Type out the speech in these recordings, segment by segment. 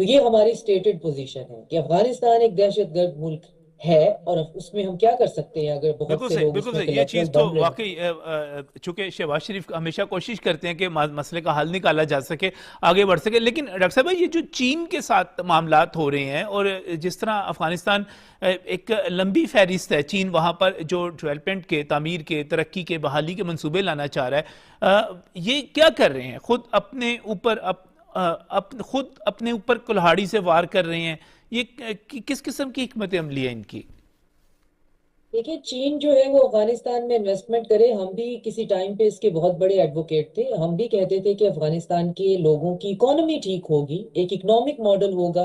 तो ये हमारी स्टेटेड पोजीशन है कि अफगानिस्तान एक दहशतगर्द मुल्क है, और उसमें हम क्या कर सकते हैं अगर बहुत बिल्कुल से सही, लोग बिल्कुल उसमें सही। ये कलेक्टर चीज़ तो बन रहे हैं। वाकई चूंकि शहबाज शरीफ हमेशा कोशिश करते हैं कि मसले का हल निकाला जा सके, आगे बढ़ सके। लेकिन डॉक्टर साहब भाई, ये जो चीन के साथ मामलात हो रहे हैं, और जिस तरह अफगानिस्तान एक लंबी फहरिस्त है, चीन वहाँ पर जो डेवलपमेंट के, तामीर के, तरक्की के, बहाली के मंसूबे लाना चाह रहा है, ये क्या कर रहे हैं? खुद अपने ऊपर खुद अपने ऊपर कुल्हाड़ी से वार कर रहे हैं? ये किस किस्म की हिकमत अमली है इनकी? देखिए, चीन जो है वो अफगानिस्तान में इन्वेस्टमेंट करे, हम भी किसी टाइम पे इसके बहुत बड़े एडवोकेट थे। हम भी कहते थे कि अफगानिस्तान के लोगों की इकोनॉमी ठीक होगी, एक इकोनॉमिक मॉडल होगा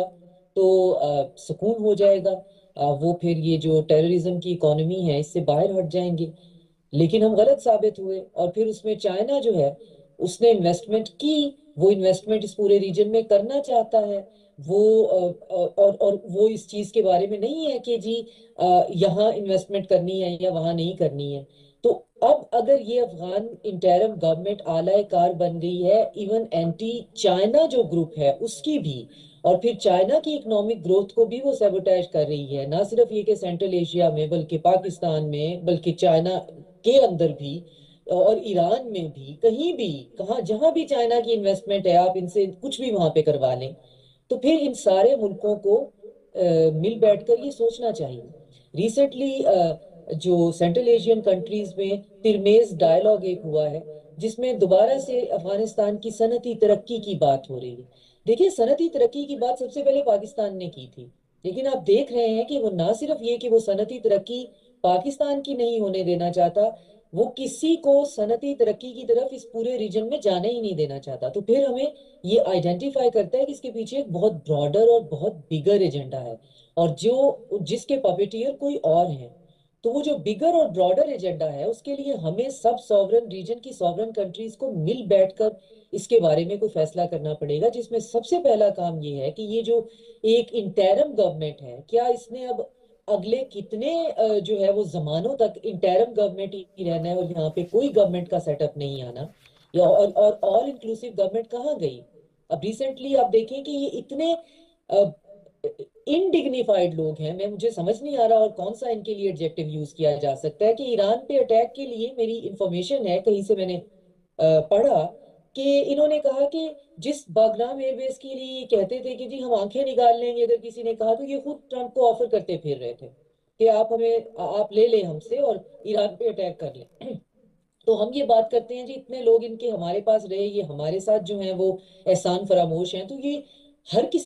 तो सुकून हो जाएगा। वो फिर ये जो टेररिज्म की इकोनॉमी है इससे बाहर हट जाएंगे। लेकिन हम गलत साबित हुए, और फिर उसमें चाइना जो है उसने इन्वेस्टमेंट की। वो इन्वेस्टमेंट इस पूरे रीजन में करना चाहता है। वो और वो इस चीज के बारे में नहीं है कि जी यहाँ इन्वेस्टमेंट करनी है या वहां नहीं करनी है। तो अब अगर ये अफगान इंटरिम गवर्नमेंट आला कार बन गई है, इवन एंटी चाइना जो ग्रुप है उसकी भी, और फिर चाइना की इकोनॉमिक ग्रोथ को भी वो सेबोटाइज कर रही है, ना सिर्फ ये कि सेंट्रल एशिया में बल्कि पाकिस्तान में, बल्कि चाइना के अंदर भी और ईरान में भी, कहीं भी, कहाँ जहां भी चाइना की इन्वेस्टमेंट है आप इनसे कुछ भी वहां पे करवा लें। तो फिर इन सारे मुल्कों को मिल बैठकर ये सोचना चाहिए। रिसेंटली जो सेंट्रल एशियन कंट्रीज में तिरमेज डायलॉग एक हुआ है, जिसमें दोबारा से अफगानिस्तान की सनती तरक्की की बात हो रही है। देखिए, सनती तरक्की की बात सबसे पहले पाकिस्तान ने की थी, लेकिन आप देख रहे हैं कि वो ना सिर्फ ये कि वो सनती तरक्की पाकिस्तान की नहीं होने देना चाहता, वो किसी को सनती तरक्की की तरफ इस पूरे रीजन में जाने ही नहीं देना चाहता। तो फिर हमें ये आइडेंटिफाई करता है कि इसके पीछे एक बहुत ब्रॉडर और बहुत बिगर एजेंडा है, और जो जिसके पपेटियर कोई और है। तो वो जो बिगर और ब्रॉडर एजेंडा है उसके लिए हमें सब सॉवरन रीजन की सॉवरन कंट्रीज को मिल बैठकर इसके बारे में कोई फैसला करना पड़ेगा, जिसमें सबसे पहला काम ये है कि ये जो एक इंटरिम गवर्नमेंट है, क्या इसने अब अगले कितने जो है वो जमानों तक इंटरिम गवर्नमेंट ही रहना है और यहाँ पे कोई गवर्नमेंट का सेटअप नहीं आना? या और ऑल इंक्लूसिव गवर्नमेंट कहाँ गई? अब रिसेंटली आप देखें कि ये इतने इनडिग्निफाइड लोग हैं, मैं मुझे समझ नहीं आ रहा और कौन सा इनके लिए एडजेक्टिव यूज किया जा सकता है, कि ईरान पे अटैक के लिए मेरी इंफॉर्मेशन है, कहीं से मैंने पढ़ा कि इन्होंने कहा कि जिस बागराम एयरबेस के लिए ये कहते थे कि जी हम आंखें निकाल लेंगे अगर किसी ने कहा, तो ये खुद ट्रंप को ऑफर करते फिर रहे थे कि आप हमें आप ले लें हमसे और ईरान पे अटैक कर लें। तो हम ये बात करते हैं जी इतने लोग इनके हमारे पास रहे, ये हमारे साथ जो है वो एहसान फरामोश हैं, तो ये हर किसी